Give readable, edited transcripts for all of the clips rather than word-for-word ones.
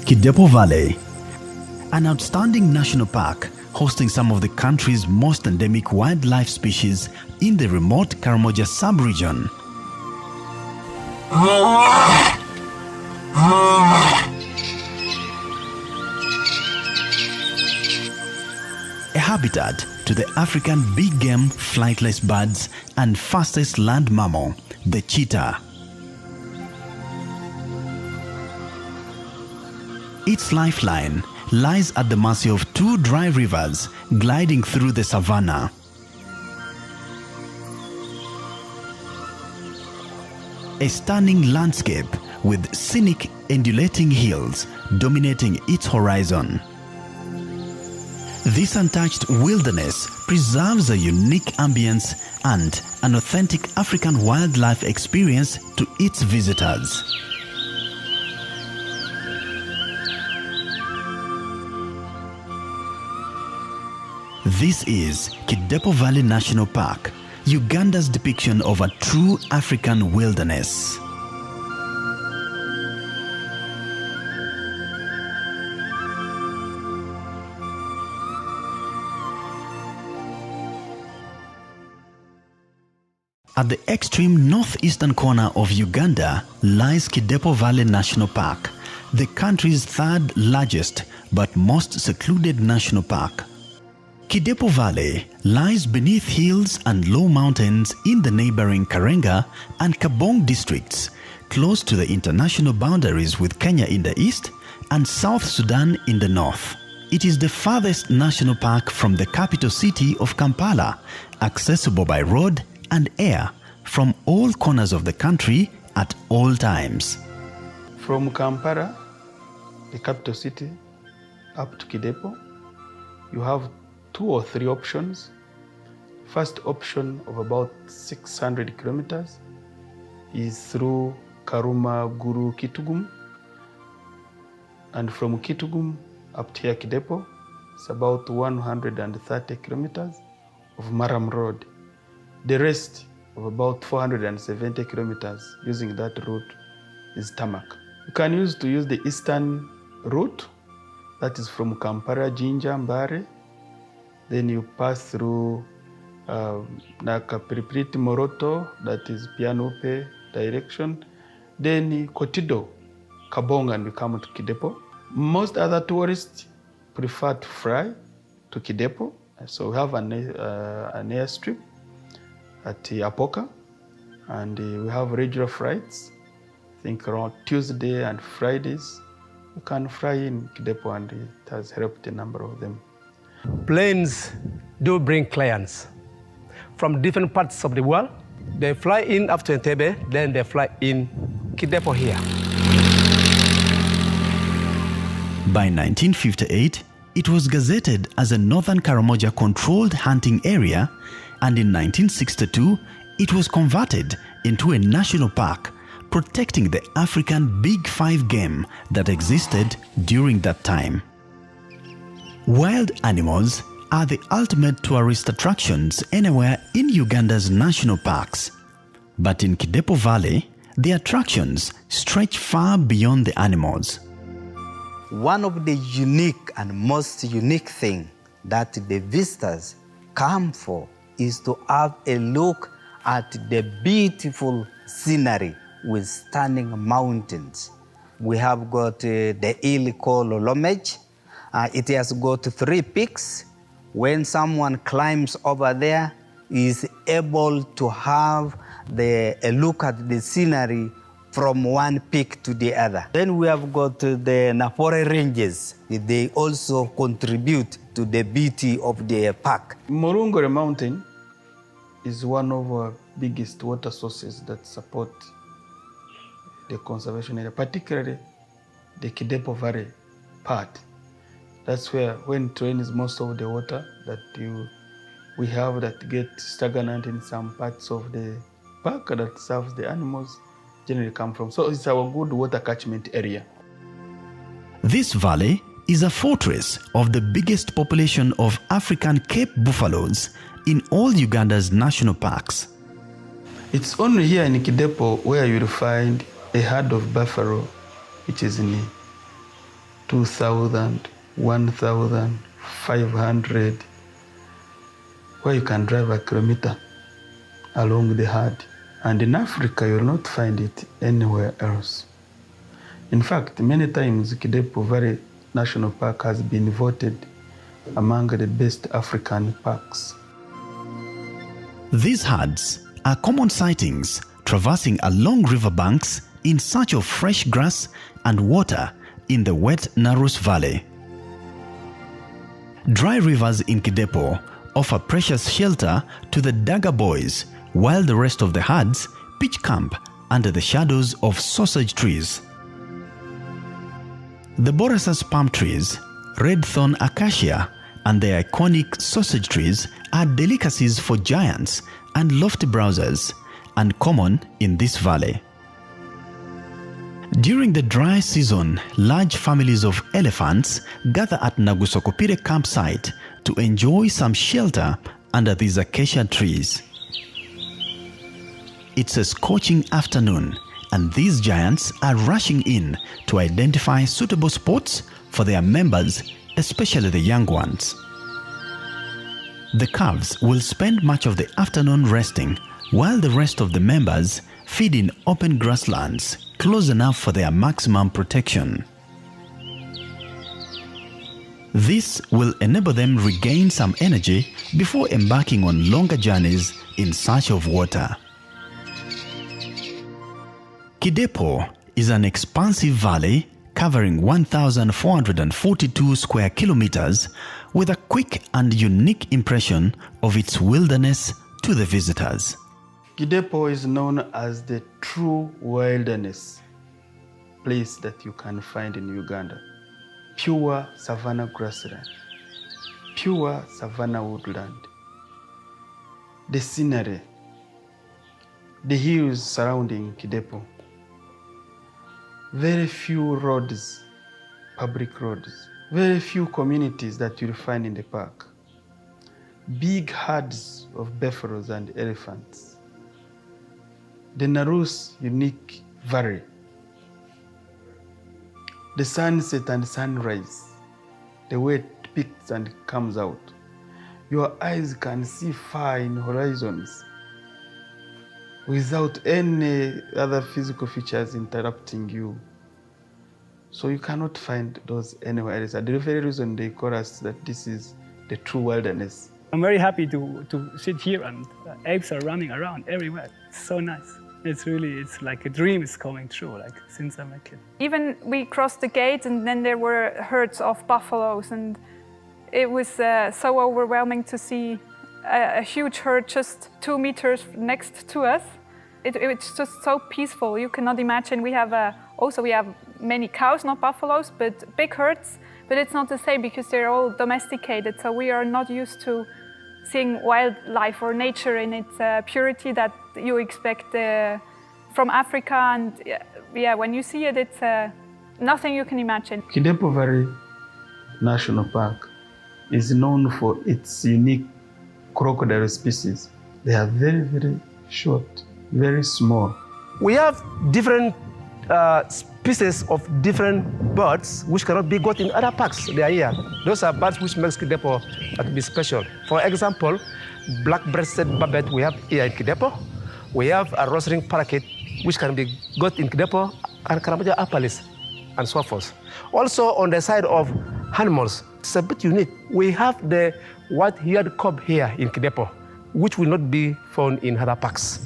Kidepo Valley, an outstanding national park hosting some of the country's most endemic wildlife species in the remote Karamoja sub-region. A habitat to the African big game flightless birds and fastest land mammal, the cheetah. Its lifeline lies at the mercy of two dry rivers gliding through the savanna. A stunning landscape with scenic undulating hills dominating its horizon. This untouched wilderness preserves a unique ambience and an authentic African wildlife experience to its visitors. This is Kidepo Valley National Park, Uganda's depiction of a true African wilderness. At the extreme northeastern corner of Uganda lies Kidepo Valley National Park, the country's third largest but most secluded national park. Kidepo Valley lies beneath hills and low mountains in the neighboring Karenga and Kabong districts, close to the international boundaries with Kenya in the east and South Sudan in the north. It is the farthest national park from the capital city of Kampala, accessible by road and air from all corners of the country at all times. From Kampala, the capital city, up to Kidepo, you have 2 or 3 options. First option of about 600 kilometers is through Karuma, Guru, Kitgum. And from Kitgum up to here, Kidepo, it's about 130 kilometers of Maram Road. The rest of about 470 kilometers using that route is tarmac. You can use the eastern route, that is from Kampala, Jinja, Mbare. Then you pass through Nakapiripiriti, Moroto, that is Pianope direction. Then Kotido, Kabong, and we come to Kidepo. Most other tourists prefer to fly to Kidepo. So we have an airstrip at Apoka, and we have regular flights. I think around Tuesday and Fridays, you can fly in Kidepo, and it has helped a number of them. Planes do bring clients from different parts of the world. They fly in up to Entebbe, then they fly in Kidepo here. By 1958, it was gazetted as a Northern Karamoja controlled hunting area, and in 1962, it was converted into a national park, protecting the African Big Five game that existed during that time. Wild animals are the ultimate tourist attractions anywhere in Uganda's national parks. But in Kidepo Valley, the attractions stretch far beyond the animals. One of the unique and most unique thing that the visitors come for is to have a look at the beautiful scenery with stunning mountains. We have got the hill called Lomech. It has got 3 peaks. When someone climbs over there, he is able to have a look at the scenery from one peak to the other. Then we have got the Napore Ranges. They also contribute to the beauty of the park. Morungore Mountain is one of our biggest water sources that support the conservation area, particularly the Kidepo Valley part. That's where, when it rains, most of the water that we have that get stagnant in some parts of the park that serves the animals generally come from. So it's our good water catchment area. This valley is a fortress of the biggest population of African Cape buffaloes in all Uganda's national parks. It's only here in Kidepo where you'll find a herd of buffalo, which is in 2,000, 1,500, where you can drive a kilometer along the herd. And in Africa, you will not find it anywhere else. In fact, many times Kidepo Valley National Park has been voted among the best African parks. These herds are common sightings traversing along riverbanks in search of fresh grass and water in the wet Narus Valley. Dry rivers in Kidepo offer precious shelter to the Daga boys, while the rest of the herds pitch camp under the shadows of sausage trees. The Borassus palm trees, red thorn acacia, and the iconic sausage trees are delicacies for giants and lofty browsers, and common in this valley. During the dry season, large families of elephants gather at Nagusokopire campsite to enjoy some shelter under these acacia trees. It's a scorching afternoon, and these giants are rushing in to identify suitable spots for their members, especially the young ones. The calves will spend much of the afternoon resting, while the rest of the members feed in open grasslands close enough for their maximum protection. This will enable them regain some energy before embarking on longer journeys in search of water. Kidepo is an expansive valley covering 1,442 square kilometers with a quick and unique impression of its wilderness to the visitors. Kidepo is known as the true wilderness place that you can find in Uganda. Pure savanna grassland, pure savanna woodland. The scenery, the hills surrounding Kidepo. Very few roads, public roads. Very few communities that you'll find in the park. Big herds of buffaloes and elephants. The Narus unique valley. The sunset and sunrise, the way it peaks and comes out. Your eyes can see far in horizons without any other physical features interrupting you. So you cannot find those anywhere else. And the very reason they call us that this is the true wilderness. I'm very happy to sit here, and apes are running around everywhere. It's so nice. It's like a dream is coming true, like since I'm a kid. Even we crossed the gate and then there were herds of buffaloes, and it was so overwhelming to see a huge herd just 2 meters next to us. It's just so peaceful. You cannot imagine. We have many cows, not buffaloes, but big herds. But it's not the same because they're all domesticated. So we are not used to seeing wildlife or nature in its purity that you expect from Africa. And yeah, when you see it, it's nothing you can imagine. Kidepo Valley National Park is known for its unique crocodile species. They are very, very short, very small. We have different species of different birds which cannot be got in other parks. They are here. Those are birds which makes Kidepo to be special. For example, black-breasted barbet we have here in Kidepo. We have a rose-ring parakeet which can be got in Kidepo, and Karamaja apalis, and so forth. Also on the side of animals, it's a bit unique. We have the white-eared kob here in Kidepo, which will not be found in other parks.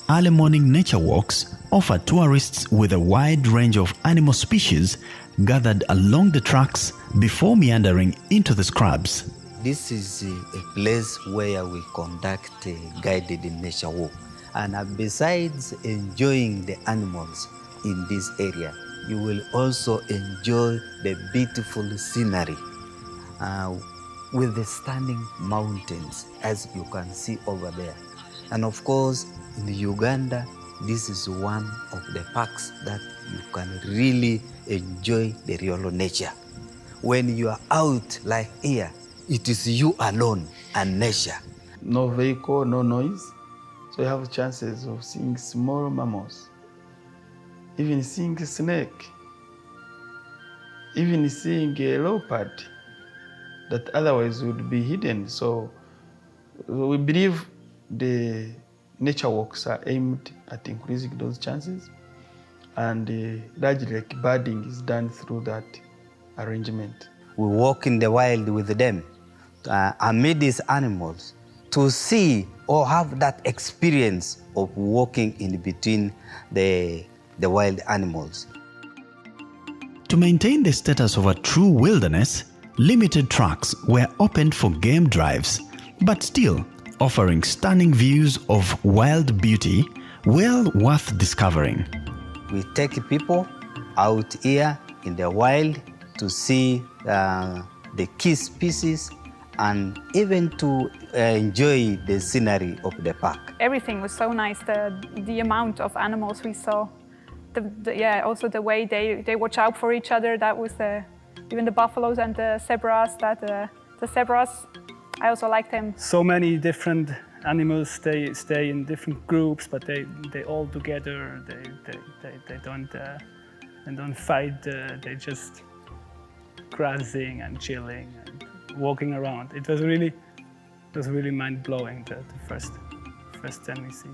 Early morning nature walks offer tourists with a wide range of animal species gathered along the tracks before meandering into the scrubs. This is a place where we conduct a guided nature walk. And besides enjoying the animals in this area, you will also enjoy the beautiful scenery with the stunning mountains, as you can see over there. And of course, in Uganda, this is one of the parks that you can really enjoy the real nature. When you are out like here, it is you alone and nature. No vehicle, no noise. So you have chances of seeing small mammals, even seeing a snake. even seeing a leopard that otherwise would be hidden. So we believe the nature walks are aimed at increasing those chances, and largely like birding is done through that arrangement. We walk in the wild with them amid these animals to see or have that experience of walking in between the wild animals. To maintain the status of a true wilderness, limited tracks were opened for game drives, but still offering stunning views of wild beauty well worth discovering. We take people out here in the wild to see the key species and even to enjoy the scenery of the park. Everything was so nice, the amount of animals we saw. Also the way they watch out for each other. That was even the buffaloes and the zebras. The zebras, I also like them. So many different animals stay in different groups, but they all together. They don't fight. They just grazing and chilling and walking around. It was really mind blowing. The first time we see.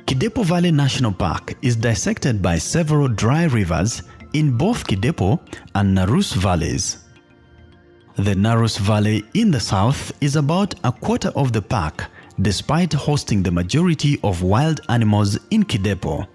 Kidepo Valley National Park is dissected by several dry rivers in both Kidepo and Narus valleys. The Narus Valley in the south is about a quarter of the park, despite hosting the majority of wild animals in Kidepo.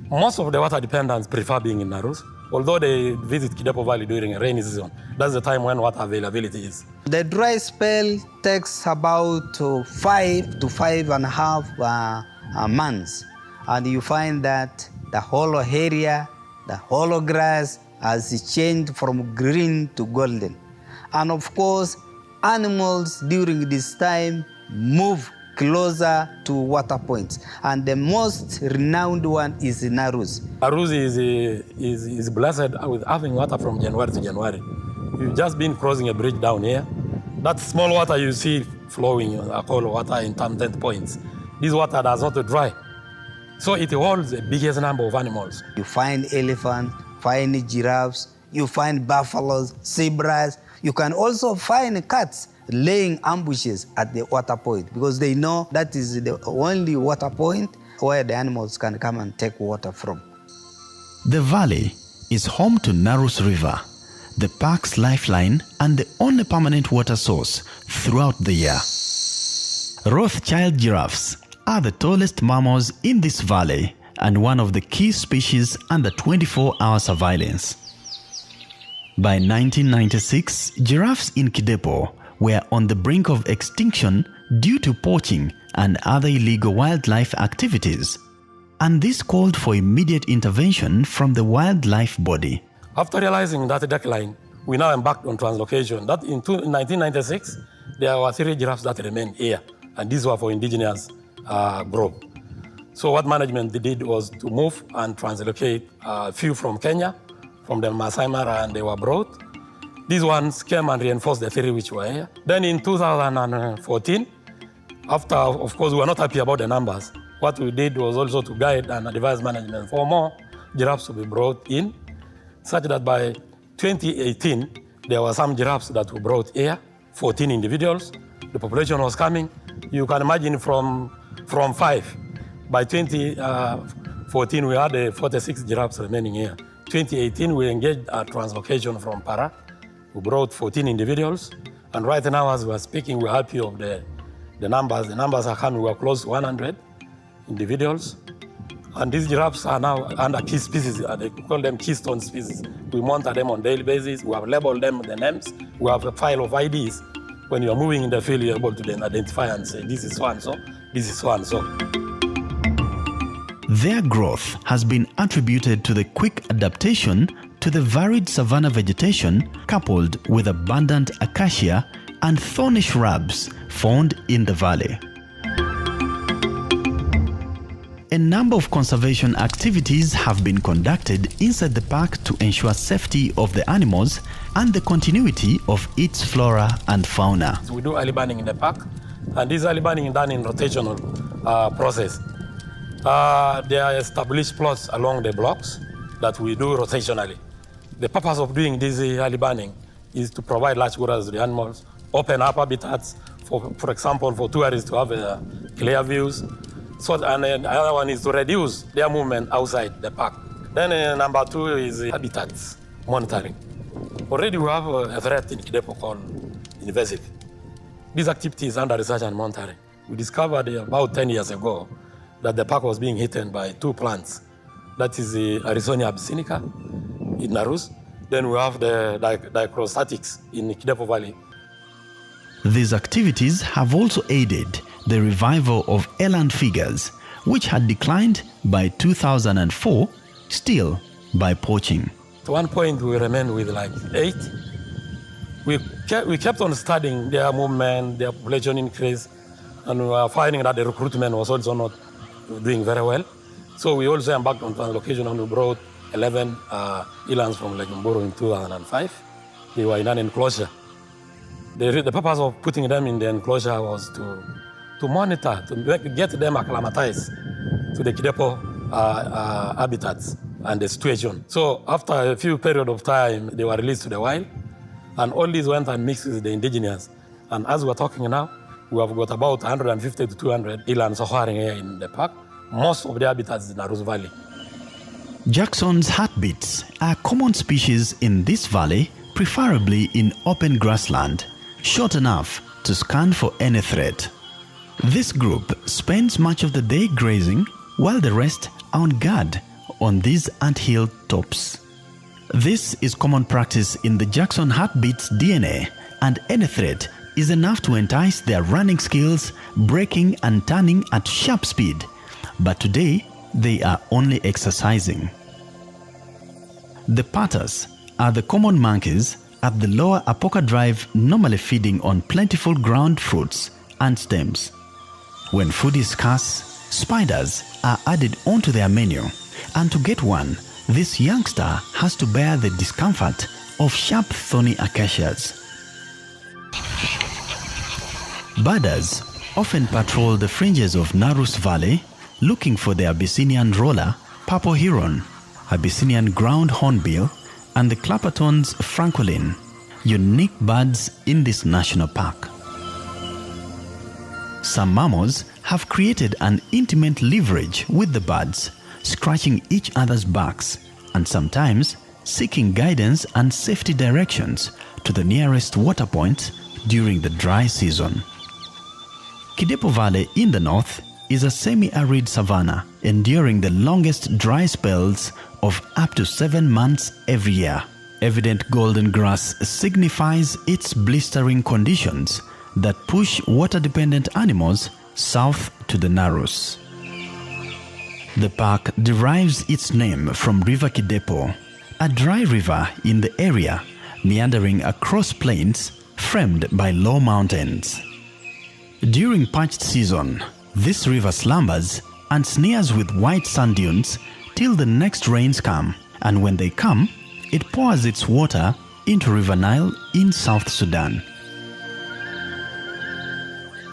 Most of the water dependents prefer being in Narus, although they visit Kidepo Valley during a rainy season. That's the time when water availability is. The dry spell takes about 5 to 5.5 months, and you find that the whole area, the whole grass has changed from green to golden. And of course, animals during this time move closer to water points, and the most renowned one is Narus. Narus is blessed with having water from January to January. You've just been crossing a bridge down here. That small water you see flowing, I call water in 10 points. This water does not dry, so it holds the biggest number of animals. You find elephants, find giraffes, you find buffaloes, zebras. You can also find cats laying ambushes at the water point because they know that is the only water point where the animals can come and take water from. The valley is home to Narus River, the park's lifeline and the only permanent water source throughout the year. Rothschild giraffes are the tallest mammals in this valley and one of the key species under 24-hour surveillance. By 1996, giraffes in Kidepo were on the brink of extinction due to poaching and other illegal wildlife activities, and this called for immediate intervention from the wildlife body. After realizing that decline, we now embarked on translocation. That in 1996, there were 3 giraffes that remained here, and these were for indigenous group. So what management did was to move and translocate a few from Kenya, from the Masai Mara, and they were brought. These ones came and reinforced the 3 which were here. Then in 2014, after, of course, we were not happy about the numbers, what we did was also to guide and advise management for more giraffes to be brought in, such that by 2018, there were some giraffes that were brought here, 14 individuals. The population was coming. You can imagine from 5. By 2014, we had 46 giraffes remaining here. 2018, we engaged a translocation from Para. We brought 14 individuals. And right now, as we're speaking, we're happy of the numbers. The numbers are coming. We're close to 100 individuals. And these giraffes are now under key species. They call them keystone species. We monitor them on a daily basis. We have labeled them with the names. We have a file of IDs. When you're moving in the field, you're able to then identify and say, this is so-and-so, this is so-and-so. Their growth has been attributed to the quick adaptation to the varied savanna vegetation coupled with abundant acacia and thorny shrubs found in the valley. A number of conservation activities have been conducted inside the park to ensure safety of the animals and the continuity of its flora and fauna. We do early burning in the park, and this early burning is done in rotational process. There are established plots along the blocks that we do rotationally. The purpose of doing this early banning is to provide large quarters to the animals, open up habitats, for example, for tourists to have clear views. So, and then the other one is to reduce their movement outside the park. Then number two is habitats monitoring. Already we have a threat in Kidepo called invasive. This activity is under research and monitoring. We discovered about 10 years ago that the park was being eaten by two plants. That is the Arizonia abyssinica in Narus. Then we have the dichrostatics in Kidepo Valley. These activities have also aided the revival of eland figures, which had declined by 2004, still by poaching. At one point, we remained with like 8. We kept on studying their movement, their population increase, and we were finding that the recruitment was also not doing very well. So we also embarked on translocation, and we brought 11 elands from Lake Mburu in 2005. They were in an enclosure. The purpose of putting them in the enclosure was to monitor, to get them acclimatized to the Kidepo habitats and the situation. So after a few period of time, they were released to the wild, and all these went and mixed with the indigenous. And as we're talking now, we have got about 150 to 200 elands soaring here in the park. Most of the habitats is in Narus Valley. Jackson's heartbeats are common species in this valley, preferably in open grassland, short enough to scan for any threat. This group spends much of the day grazing, while the rest are on guard on these anthill tops. This is common practice in the Jackson heartbeat's DNA, and any threat is enough to entice their running skills, braking and turning at sharp speed. But today, they are only exercising. The paters are the common monkeys at the lower Apoka Drive, normally feeding on plentiful ground fruits and stems. When food is scarce, spiders are added onto their menu, and to get one, this youngster has to bear the discomfort of sharp thorny acacias. Birders often patrol the fringes of Narus Valley looking for the Abyssinian roller, purple heron, Abyssinian ground hornbill, and the Clapperton's francolin, unique birds in this national park. Some mammals have created an intimate leverage with the birds, scratching each other's backs and sometimes seeking guidance and safety directions to the nearest water point during the dry season. Kidepo Valley in the north is a semi-arid savanna enduring the longest dry spells of up to 7 months every year. Evident golden grass signifies its blistering conditions that push water-dependent animals south to the Narus. The park derives its name from River Kidepo, a dry river in the area meandering across plains framed by low mountains. During parched season, this river slumbers and sneers with white sand dunes till the next rains come, and when they come, it pours its water into River Nile in South Sudan.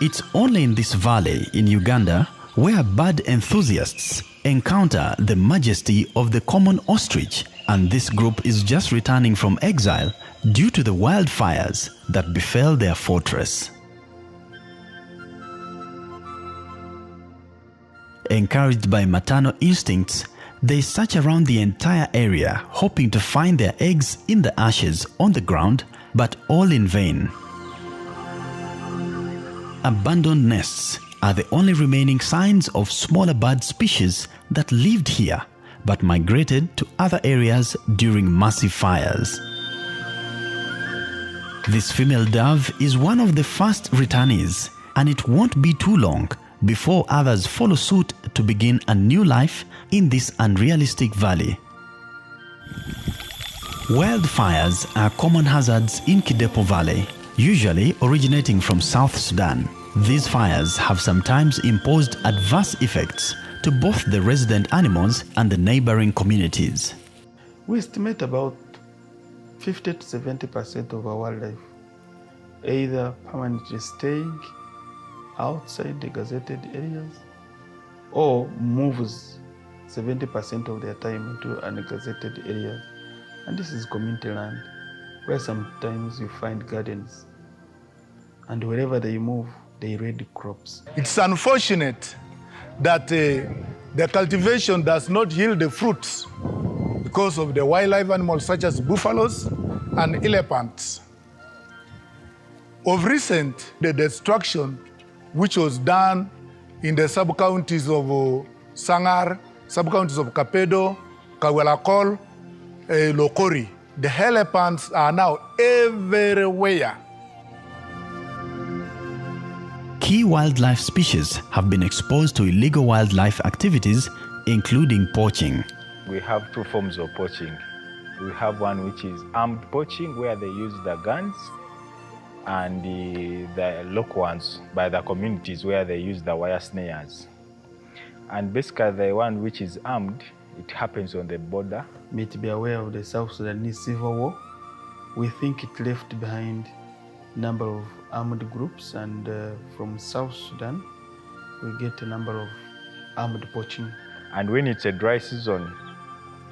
It's only in this valley in Uganda where bird enthusiasts encounter the majesty of the common ostrich, and this group is just returning from exile due to the wildfires that befell their fortress. Encouraged by maternal instincts, they search around the entire area hoping to find their eggs in the ashes on the ground, but all in vain. Abandoned nests are the only remaining signs of smaller bird species that lived here but migrated to other areas during massive fires. This female dove is one of the first returnees, and it won't be too long before others follow suit to begin a new life in this unrealistic valley. Wildfires are common hazards in Kidepo Valley, usually originating from South Sudan. These fires have sometimes imposed adverse effects to both the resident animals and the neighboring communities. We estimate about 50 to 70% of our wildlife either permanently staying outside the gazetted areas or moves 70% of their time into ungazetted areas. And this is community land where sometimes you find gardens. And wherever they move, they raid crops. It's unfortunate that the cultivation does not yield the fruits because of the wildlife animals such as buffaloes and elephants. Of recent, the destruction which was done in the sub-counties of Sangar, sub-counties of Kapedo, Kawelakol, Lokori, the elephants are now everywhere. Key wildlife species have been exposed to illegal wildlife activities, including poaching. We have two forms of poaching. We have one which is armed poaching, where they use the guns, and the local ones by the communities, where they use the wire snares. And basically the one which is armed, it happens on the border. May to be aware of the South Sudanese civil war. We think it left behind a number of armed groups, and from South Sudan, we get a number of armed poaching. And when it's a dry season,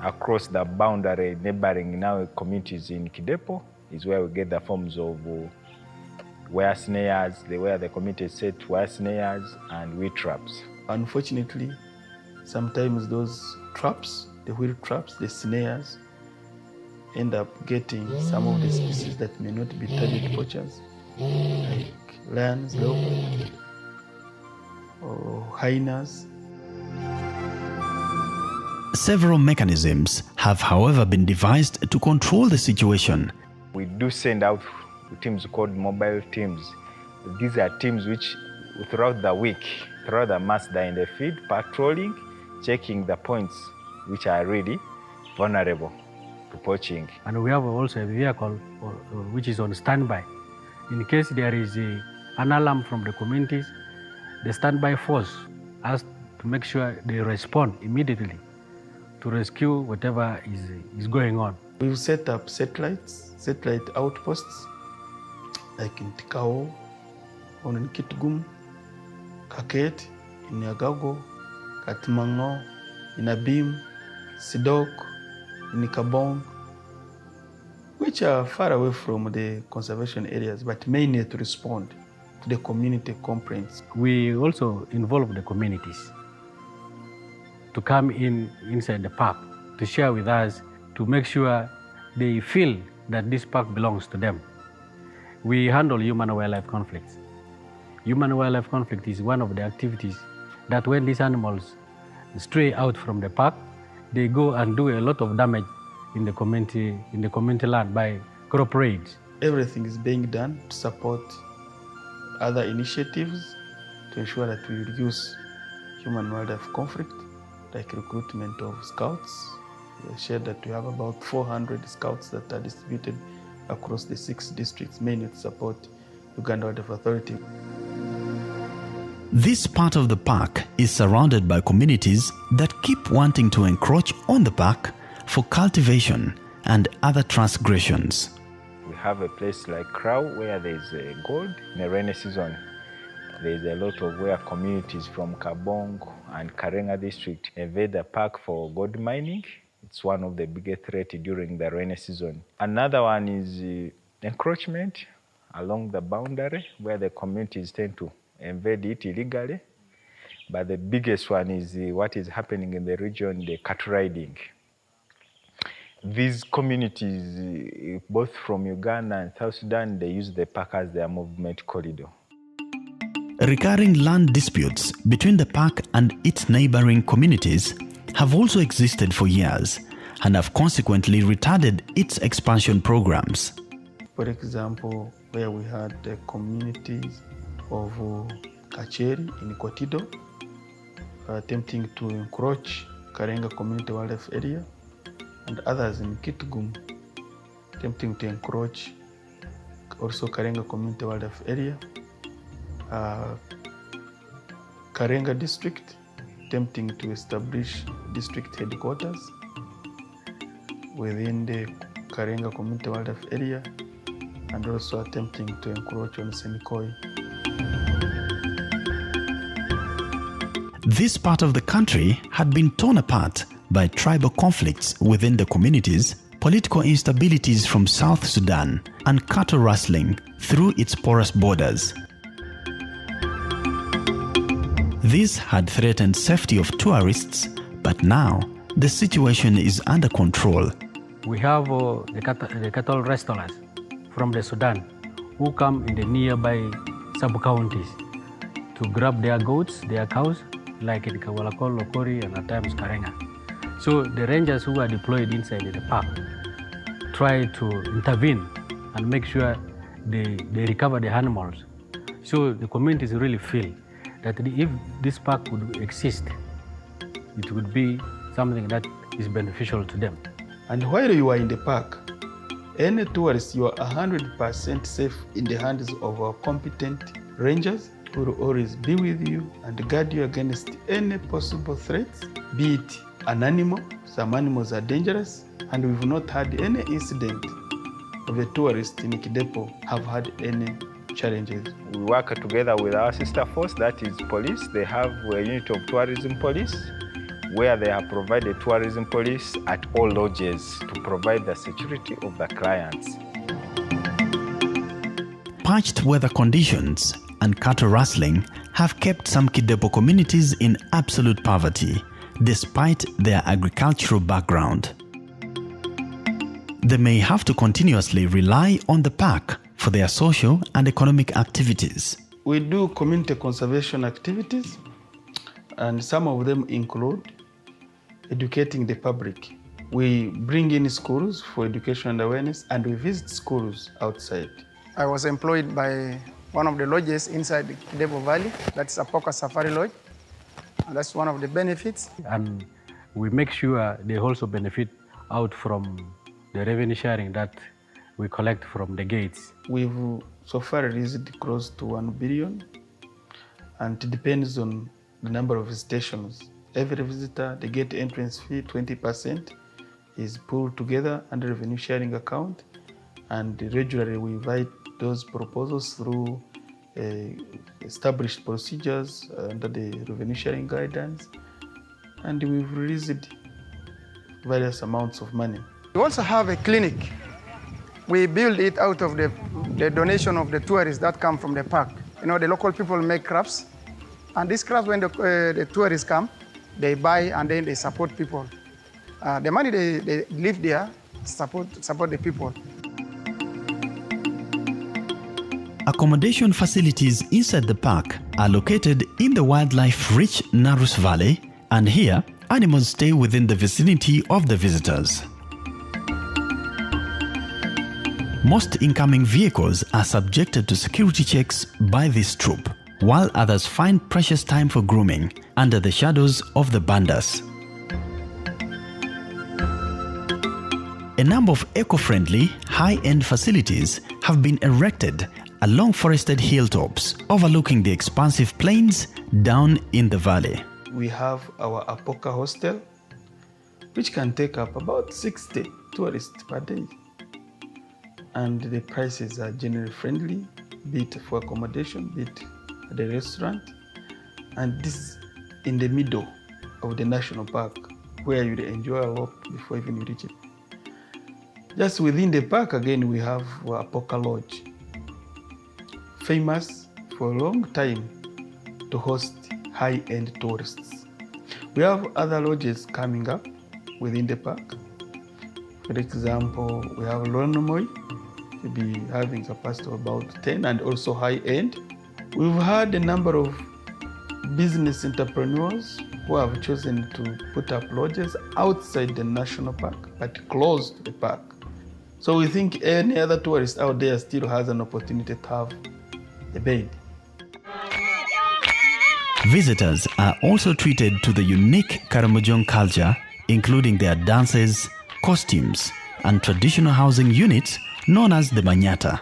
across the boundary neighboring now communities in Kidepo is where we get the forms of wire snares, where the community set wire snares and wheat traps. Unfortunately, sometimes those traps, the wheel traps, the snares, end up getting some of the species that may not be target poachers, like lions, leopards, or hyenas. Several mechanisms have, however, been devised to control the situation. We do send out teams called mobile teams. These are teams which throughout the week, throughout the month, they're in the field patrolling, checking the points which are really vulnerable to poaching. And we have also a vehicle which is on standby. In case there is an alarm from the communities, the standby force has to make sure they respond immediately to rescue whatever is going on. We've set up satellite outposts, like in Tikao, or in Kitgum, Kaket, in Yagago, Katmango, in Abim, Sidok, in Kabong, which are far away from the conservation areas, but mainly to respond to the community complaints. We also involve the communities to come inside the park, to share with us, to make sure they feel that this park belongs to them. We handle human-wildlife conflicts. Human-wildlife conflict is one of the activities that when these animals stray out from the park, they go and do a lot of damage in the community land by crop raids. Everything is being done to support other initiatives to ensure that we reduce human-wildlife conflict, like recruitment of scouts. We shared that we have about 400 scouts that are distributed across the 6 districts, mainly to support Uganda Wildlife Authority. This part of the park is surrounded by communities that keep wanting to encroach on the park for cultivation and other transgressions. We have a place like Crow where there's gold. In the rainy season, there's a lot of where communities from Kabong and Karenga district invade the park for gold mining. It's one of the biggest threats during the rainy season. Another one is encroachment along the boundary where the communities tend to invade it illegally. But the biggest one is what is happening in the region, the cattle riding. These communities, both from Uganda and South Sudan, they use the park as their movement corridor. Recurring land disputes between the park and its neighboring communities have also existed for years and have consequently retarded its expansion programs. For example, where we had the communities of Kacheri in Kotido attempting to encroach Karenga Community Wildlife Area, and others in Kitgum attempting to encroach also Karenga Community Wildlife Area. Karenga District attempting to establish district headquarters within the Karenga Community Wildlife Area, and also attempting to encroach on Senikoi. This part of the country had been torn apart by tribal conflicts within the communities political instabilities from South Sudan and cattle rustling through its porous borders. This had threatened safety of tourists, but now the situation is under control. We have the cattle restaurants from the Sudan who come in the nearby sub-counties to grab their goats, their cows, like in Kawalakol, Lokori, and at times Karenga. So the rangers who are deployed inside the park try to intervene and make sure they recover the animals. So the communities really feel that if this park would exist, it would be something that is beneficial to them. And while you are in the park, any tourist, you are 100% safe in the hands of our competent rangers who will always be with you and guard you against any possible threats, be it an animal. Some animals are dangerous, and we've not had any incident of a tourist in kidepo have had any challenges. We work together with our sister force, that is police. They have a unit of tourism police where they have provided tourism police at all lodges to provide the security of the clients. Parched weather conditions and cattle rustling have kept some kidepo communities in absolute poverty, despite their agricultural background. They may have to continuously rely on the park for their social and economic activities. We do community conservation activities, and some of them include educating the public. We bring in schools for education and awareness, and we visit schools outside. I was employed by one of the lodges inside the Kidepo Valley. That's Apoka Safari Lodge. And that's one of the benefits. And we make sure they also benefit out from the revenue sharing that we collect from the gates. We've so far raised close to 1 billion, and it depends on the number of visitations. Every visitor, the gate entrance fee, 20%, is pulled together under revenue sharing account, and regularly we invite those proposals through established procedures under the revenue sharing guidance, and we've released various amounts of money. We also have a clinic. We build it out of the donation of the tourists that come from the park. You know, the local people make crafts, and these crafts, when the tourists come, they buy and then they support people. The money they leave there support the people. Accommodation facilities inside the park are located in the wildlife-rich Narus Valley, and here animals stay within the vicinity of the visitors. Most incoming vehicles are subjected to security checks by this troop, while others find precious time for grooming under the shadows of the bandas. A number of eco-friendly, high-end facilities have been erected along forested hilltops overlooking the expansive plains down in the valley. We have our Apoka hostel, which can take up about 60 tourists per day. And the prices are generally friendly, be it for accommodation, be it at the restaurant. And this in the middle of the national park, where you enjoy a lot before even you reach it. Just within the park, again, we have our Apoka Lodge, famous for a long time to host high-end tourists. We have other lodges coming up within the park. For example, we have Lonomoy, to be having capacity of about 10, and also high-end. We've had a number of business entrepreneurs who have chosen to put up lodges outside the national park, but close to the park. So we think any other tourist out there still has an opportunity to have a bed. Visitors are also treated to the unique Karamojong culture, including their dances, costumes, and traditional housing units known as the Manyata.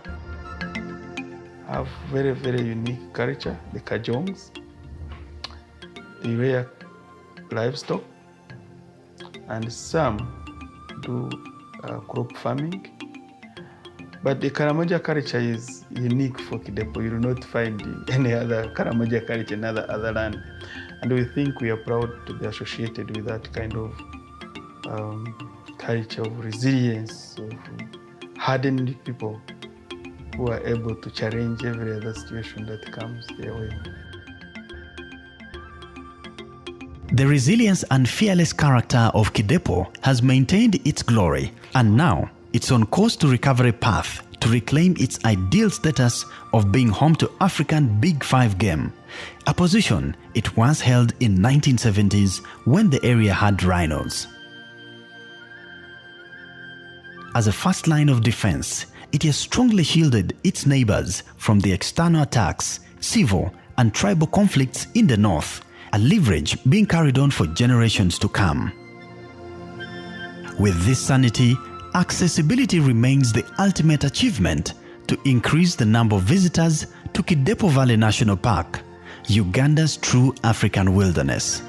Have very, very unique culture, the Kajongs. They rear livestock, and some do crop farming. But the Karamoja culture is unique for Kidepo. You will not find any other Karamoja culture in other land. And we think we are proud to be associated with that kind of culture of resilience, of hardened people who are able to challenge every other situation that comes their way. The resilience and fearless character of Kidepo has maintained its glory, and now it's on course to recovery path to reclaim its ideal status of being home to African Big Five game, a position it once held in 1970s when the area had rhinos. As a first line of defense, it has strongly shielded its neighbors from the external attacks, civil and tribal conflicts in the north, a leverage being carried on for generations to come. With this sanity, accessibility remains the ultimate achievement to increase the number of visitors to Kidepo Valley National Park, Uganda's true African wilderness.